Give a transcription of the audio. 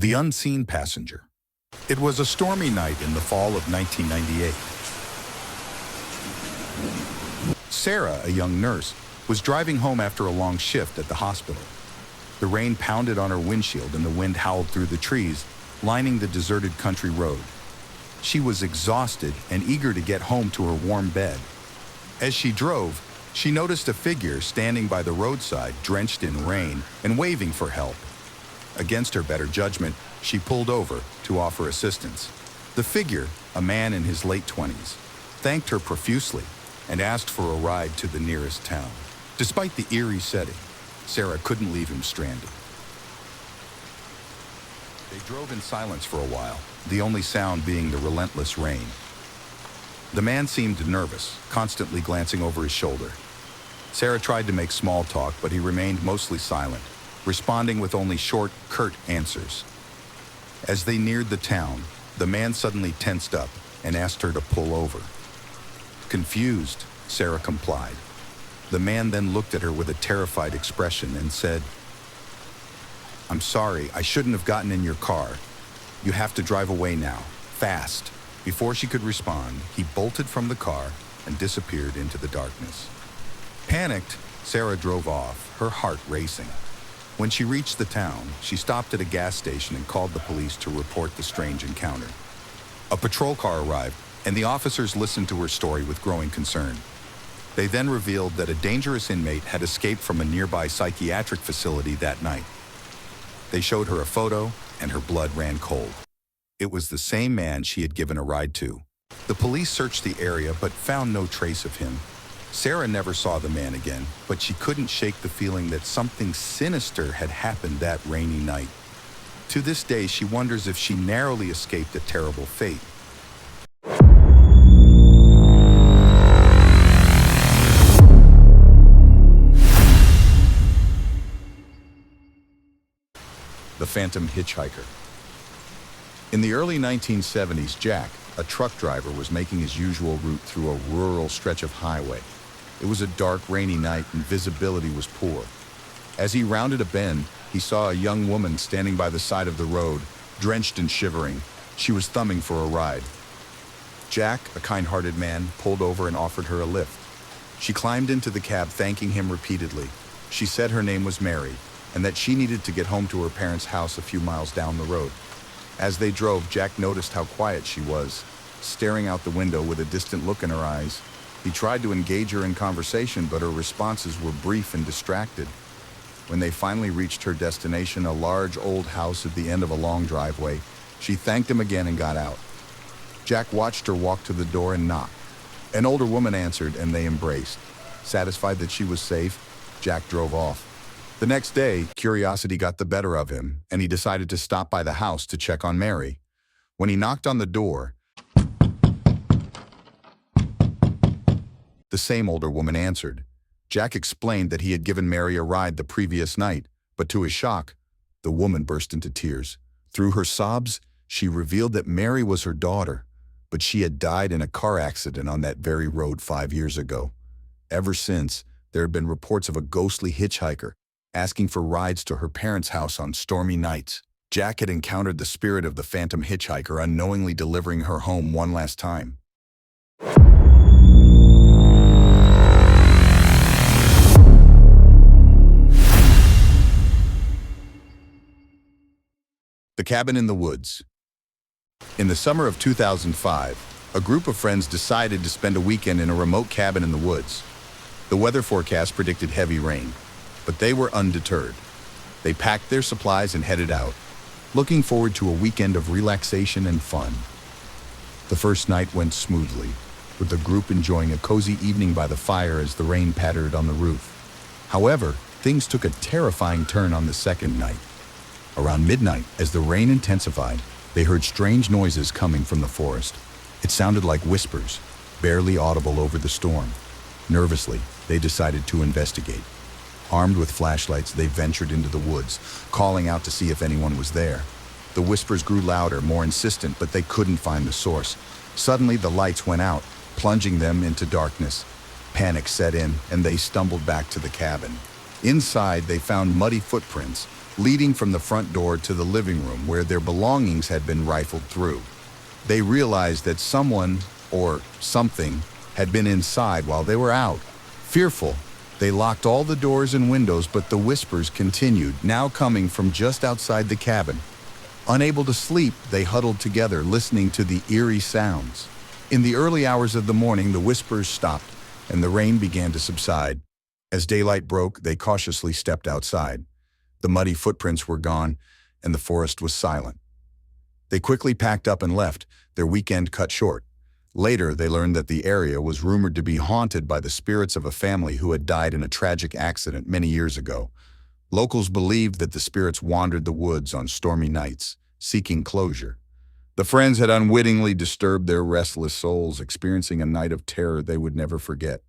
The Unseen Passenger. It was a stormy night in the fall of 1998. Sarah, a young nurse, was driving home after a long shift at the hospital. The rain pounded on her windshield and the wind howled through the trees, lining the deserted country road. She was exhausted and eager to get home to her warm bed. As she drove, she noticed a figure standing by the roadside, drenched in rain and waving for help. Against her better judgment, she pulled over to offer assistance. The figure, a man in his late 20s, thanked her profusely and asked for a ride to the nearest town. Despite the eerie setting, Sarah couldn't leave him stranded. They drove in silence for a while, the only sound being the relentless rain. The man seemed nervous, constantly glancing over his shoulder. Sarah tried to make small talk, but he remained mostly silent, responding with only short, curt answers. As they neared the town, the man suddenly tensed up and asked her to pull over. Confused, Sarah complied. The man then looked at her with a terrified expression and said, "I'm sorry, I shouldn't have gotten in your car. You have to drive away now, fast." Before she could respond, he bolted from the car and disappeared into the darkness. Panicked, Sarah drove off, her heart racing. When she reached the town, she stopped at a gas station and called the police to report the strange encounter. A patrol car arrived, and the officers listened to her story with growing concern. They then revealed that a dangerous inmate had escaped from a nearby psychiatric facility that night. They showed her a photo, and her blood ran cold. It was the same man she had given a ride to. The police searched the area but found no trace of him. Sarah never saw the man again, but she couldn't shake the feeling that something sinister had happened that rainy night. To this day, she wonders if she narrowly escaped a terrible fate. The Phantom Hitchhiker. In the early 1970s, Jack, a truck driver, was making his usual route through a rural stretch of highway. It was a dark, rainy night and visibility was poor. As he rounded a bend, he saw a young woman standing by the side of the road, drenched and shivering. She was thumbing for a ride. Jack, a kind-hearted man, pulled over and offered her a lift. She climbed into the cab, thanking him repeatedly. She said her name was Mary, and that she needed to get home to her parents' house a few miles down the road. As they drove, Jack noticed how quiet she was, staring out the window with a distant look in her eyes. He tried to engage her in conversation, but her responses were brief and distracted. When they finally reached her destination, a large old house at the end of a long driveway, she thanked him again and got out. Jack watched her walk to the door and knock. An older woman answered, and they embraced. Satisfied that she was safe, Jack drove off. The next day, curiosity got the better of him, and he decided to stop by the house to check on Mary. When he knocked on the door, the same older woman answered. Jack explained that he had given Mary a ride the previous night, but to his shock, the woman burst into tears. Through her sobs, she revealed that Mary was her daughter, but she had died in a car accident on that very road 5 years ago. Ever since, there had been reports of a ghostly hitchhiker asking for rides to her parents' house on stormy nights. Jack had encountered the spirit of the phantom hitchhiker, unknowingly delivering her home one last time. The Cabin in the Woods. In the summer of 2005, a group of friends decided to spend a weekend in a remote cabin in the woods. The weather forecast predicted heavy rain, but they were undeterred. They packed their supplies and headed out, looking forward to a weekend of relaxation and fun. The first night went smoothly, with the group enjoying a cozy evening by the fire as the rain pattered on the roof. However, things took a terrifying turn on the second night. Around midnight, as the rain intensified, they heard strange noises coming from the forest. It sounded like whispers, barely audible over the storm. Nervously, they decided to investigate. Armed with flashlights, they ventured into the woods, calling out to see if anyone was there. The whispers grew louder, more insistent, but they couldn't find the source. Suddenly, the lights went out, plunging them into darkness. Panic set in, and they stumbled back to the cabin. Inside, they found muddy footprints, leading from the front door to the living room where their belongings had been rifled through. They realized that someone, or something, had been inside while they were out. Fearful, they locked all the doors and windows, but the whispers continued, now coming from just outside the cabin. Unable to sleep, they huddled together, listening to the eerie sounds. In the early hours of the morning, the whispers stopped, and the rain began to subside. As daylight broke, they cautiously stepped outside. The muddy footprints were gone, and the forest was silent. They quickly packed up and left, their weekend cut short. Later, they learned that the area was rumored to be haunted by the spirits of a family who had died in a tragic accident many years ago. Locals believed that the spirits wandered the woods on stormy nights, seeking closure. The friends had unwittingly disturbed their restless souls, experiencing a night of terror they would never forget.